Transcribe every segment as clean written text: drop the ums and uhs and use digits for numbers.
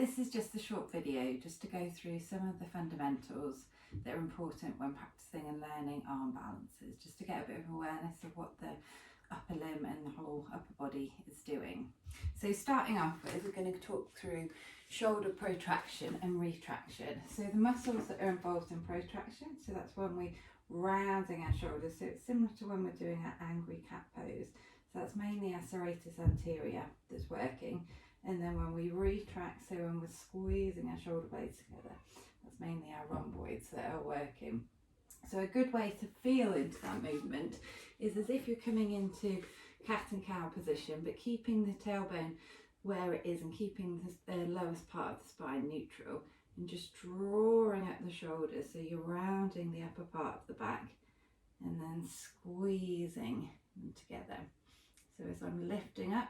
this is just a short video just to go through some of the fundamentals that are important when practicing and learning arm balances, just to get a bit of awareness of what the upper limb and the whole upper body is doing. So starting off with, we're going to talk through shoulder protraction and retraction. So the muscles that are involved in protraction, so that's when we're rounding our shoulders, so it's similar to when we're doing our angry cat pose. So that's mainly our serratus anterior that's working. And then when we retract, so when we're squeezing our shoulder blades together, that's mainly our rhomboids that are working. So a good way to feel into that movement is as if you're coming into cat and cow position, but keeping the tailbone where it is and keeping the lowest part of the spine neutral, and just drawing up the shoulders, so you're rounding the upper part of the back and then squeezing them together. So as I'm lifting up,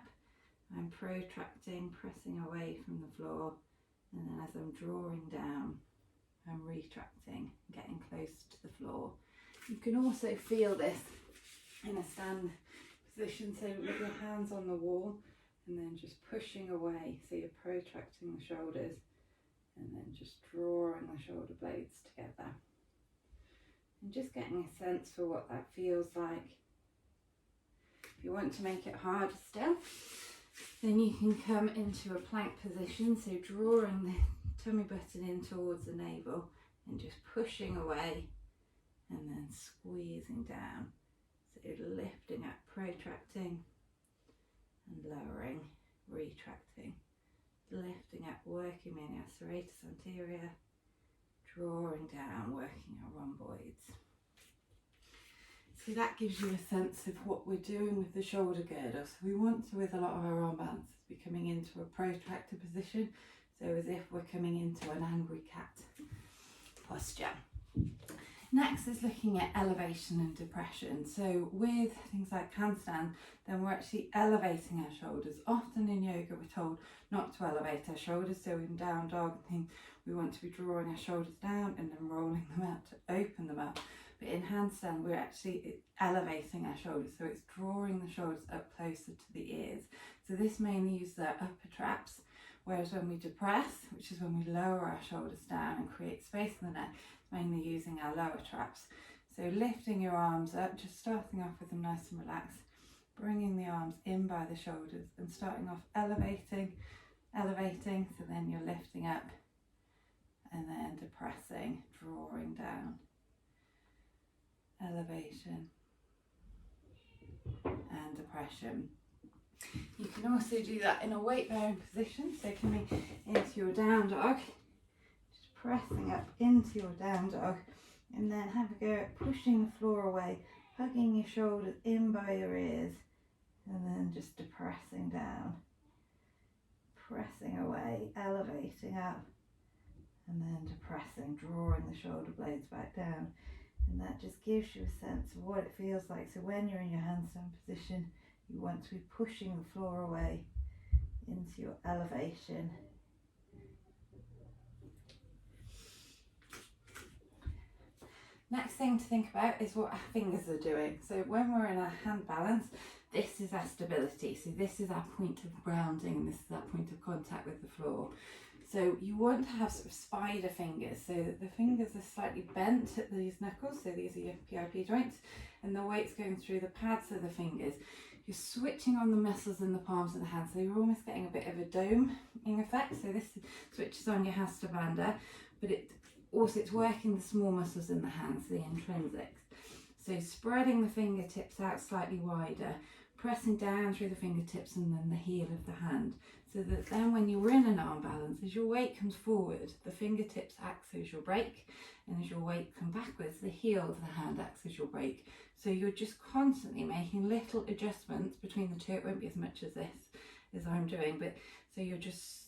I'm protracting, pressing away from the floor, and then as I'm drawing down, I'm retracting, getting close to the floor. You can also feel this in a stand position, so with your hands on the wall and then just pushing away, so you're protracting the shoulders and then just drawing the shoulder blades together. And just getting a sense for what that feels like. If you want to make it harder still, then you can come into a plank position, so drawing the tummy button in towards the navel and just pushing away and then squeezing down. So lifting up, protracting and lowering, retracting, lifting up, working in our serratus anterior, drawing down, working our rhomboids. So that gives you a sense of what we're doing with the shoulder girdle. So we want to, with a lot of our arm balances, be coming into a protractor position, so as if we're coming into an angry cat posture. Next is looking at elevation and depression. So with things like handstand, then we're actually elevating our shoulders. Often in yoga we're told not to elevate our shoulders, so in down dog we want to be drawing our shoulders down and then rolling them out to open them up. But in handstand, we're actually elevating our shoulders, so it's drawing the shoulders up closer to the ears. So this mainly uses our upper traps, whereas when we depress, which is when we lower our shoulders down and create space in the neck, it's mainly using our lower traps. So lifting your arms up, just starting off with them nice and relaxed, bringing the arms in by the shoulders and starting off elevating, so then you're lifting up and then depressing, drawing down. Elevation and depression. You can also do that in a weight bearing position, so coming into your down dog, just pressing up into your down dog, and then have a go at pushing the floor away, hugging your shoulders in by your ears, and then just depressing down, pressing away, elevating up, and then depressing, drawing the shoulder blades back down. And that just gives you a sense of what it feels like. So when you're in your handstand position, you want to be pushing the floor away into your elevation. Next thing to think about is what our fingers are doing. So when we're in our hand balance, this is our stability. So this is our point of grounding, and this is our point of contact with the floor. So you want to have sort of spider fingers, so that the fingers are slightly bent at these knuckles, so these are your PIP joints, and the weight's going through the pads of the fingers. You're switching on the muscles in the palms of the hands, so you're almost getting a bit of a doming effect. So this switches on your Hasta bandha, but it's working the small muscles in the hands, the intrinsics. So spreading the fingertips out slightly wider, pressing down through the fingertips and then the heel of the hand, so that then when you're in an arm balance, as your weight comes forward, the fingertips act as your brake, and as your weight comes backwards, the heel of the hand acts as your brake. So you're just constantly making little adjustments between the two. It won't be as much as this as I'm doing, but so you're just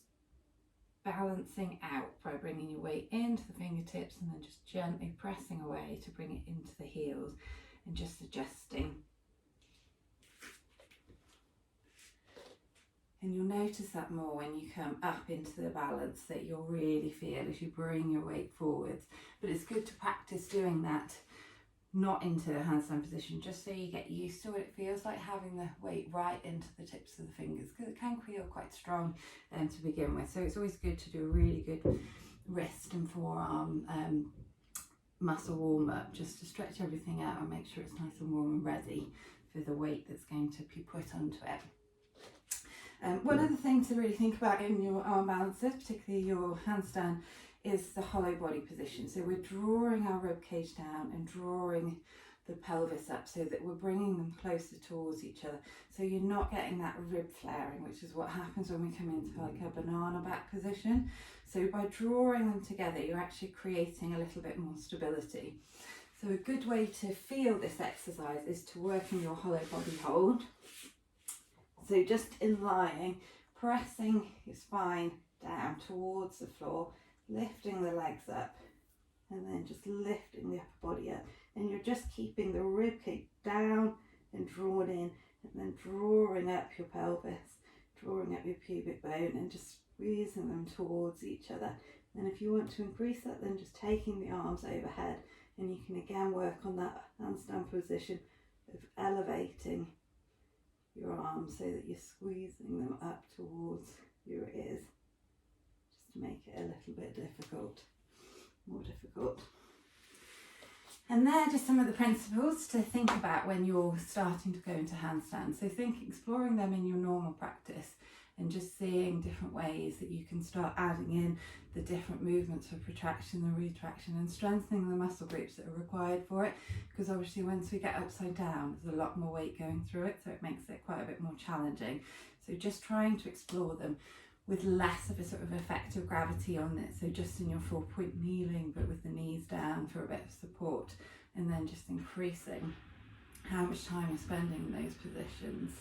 balancing out by bringing your weight into the fingertips and then just gently pressing away to bring it into the heels and just adjusting. And you'll notice that more when you come up into the balance, that you'll really feel as you bring your weight forwards. But it's good to practice doing that not into the handstand position, just so you get used to it. It feels like having the weight right into the tips of the fingers, because it can feel quite strong to begin with. So it's always good to do a really good wrist and forearm muscle warm up, just to stretch everything out and make sure it's nice and warm and ready for the weight that's going to be put onto it. One other thing to really think about in your arm balances, particularly your handstand, is the hollow body position. So we're drawing our rib cage down and drawing the pelvis up so that we're bringing them closer towards each other. So you're not getting that rib flaring, which is what happens when we come into like a banana back position. So by drawing them together, you're actually creating a little bit more stability. So a good way to feel this exercise is to work in your hollow body hold. So just in lying, pressing your spine down towards the floor, lifting the legs up, and then just lifting the upper body up. And you're just keeping the rib cage down and drawn in, and then drawing up your pelvis, drawing up your pubic bone, and just squeezing them towards each other. And if you want to increase that, then just taking the arms overhead, and you can again work on that handstand position of elevating your arms so that you're squeezing them up towards your ears, just to make it a little bit more difficult. And they're just some of the principles to think about when you're starting to go into handstands. So exploring them in your normal practice, and just seeing different ways that you can start adding in the different movements for protraction and retraction, and strengthening the muscle groups that are required for it, because obviously once we get upside down, there's a lot more weight going through it, so it makes it quite a bit more challenging. So just trying to explore them with less of a sort of effect of gravity on it, so just in your 4-point kneeling but with the knees down for a bit of support, and then just increasing how much time you're spending in those positions.